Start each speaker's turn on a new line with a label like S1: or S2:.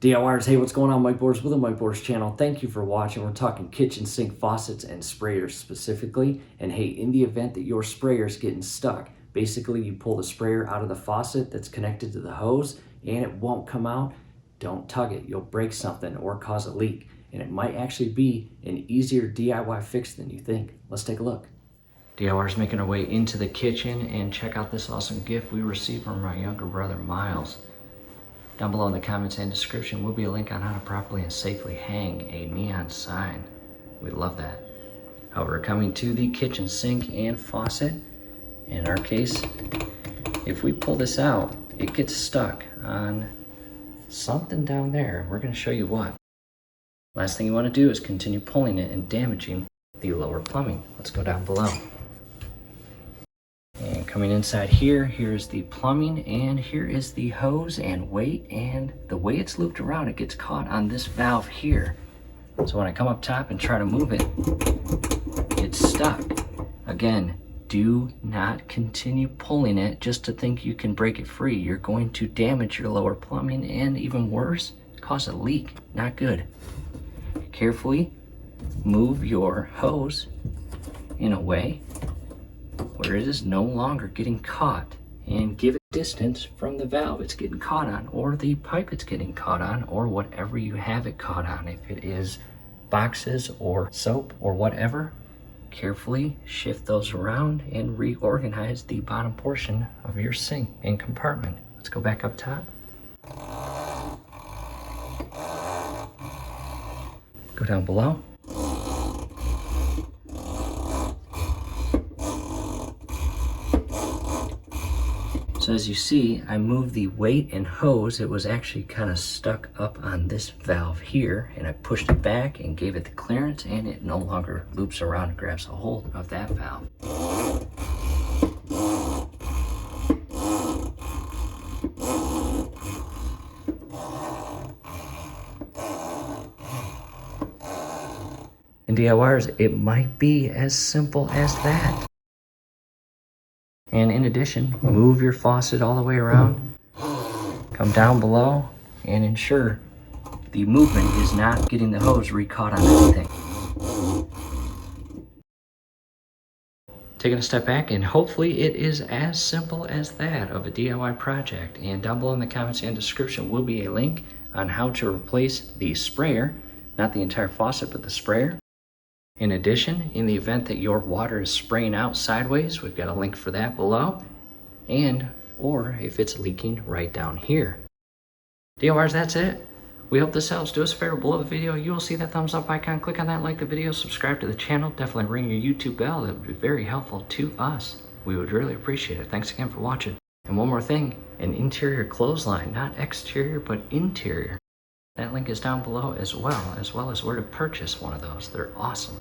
S1: DIYers, hey, what's going on, Mike Boards with the Mike Boards channel? Thank you for watching. We're talking kitchen sink faucets and sprayers specifically. And hey, in the event that your sprayer is getting stuck, basically you pull the sprayer out of the faucet that's connected to the hose and it won't come out. Don't tug it. You'll break something or cause a leak. And it might actually be an easier DIY fix than you think. Let's take a look. DIYers making our way into the kitchen, and check out this awesome gift we received from my younger brother, Miles. Down below in the comments and description will be a link on how to properly and safely hang a neon sign. We love that. However, coming to the kitchen sink and faucet, in our case, if we pull this out, it gets stuck on something down there. We're going to show you what. Last thing you want to do is continue pulling it and damaging the lower plumbing. Let's go down below. And coming inside here, here's the plumbing, and here is the hose and weight, and the way it's looped around, it gets caught on this valve here. So when I come up top and try to move it, it's stuck. Again, do not continue pulling it just to think you can break it free. You're going to damage your lower plumbing and, even worse, cause a leak. Not good. Carefully move your hose in a way where it is no longer getting caught, and give it distance from the valve it's getting caught on, or the pipe it's getting caught on, or whatever you have it caught on. If it is boxes or soap or whatever, carefully shift those around and reorganize the bottom portion of your sink and compartment. Let's go back up top. Go down below. So as you see, I moved the weight and hose. It was actually kind of stuck up on this valve here, and I pushed it back and gave it the clearance, and it no longer loops around and grabs a hold of that valve. And DIYers, it might be as simple as that. And in addition, move your faucet all the way around, come down below, and ensure the movement is not getting the hose re-caught on anything. Taking a step back, and hopefully it is as simple as that of a DIY project. And down below in the comments and description will be a link on how to replace the sprayer, not the entire faucet, but the sprayer. In addition, in the event that your water is spraying out sideways, we've got a link for that below, and or if it's leaking right down here. DIYers, that's it. We hope this helps. Do us a favor, below the video, you will see that thumbs up icon. Click on that, like the video, subscribe to the channel. Definitely ring your YouTube bell. That would be very helpful to us. We would really appreciate it. Thanks again for watching. And one more thing, an interior clothesline, not exterior, but interior. That link is down below as well as where to purchase one of those. They're awesome.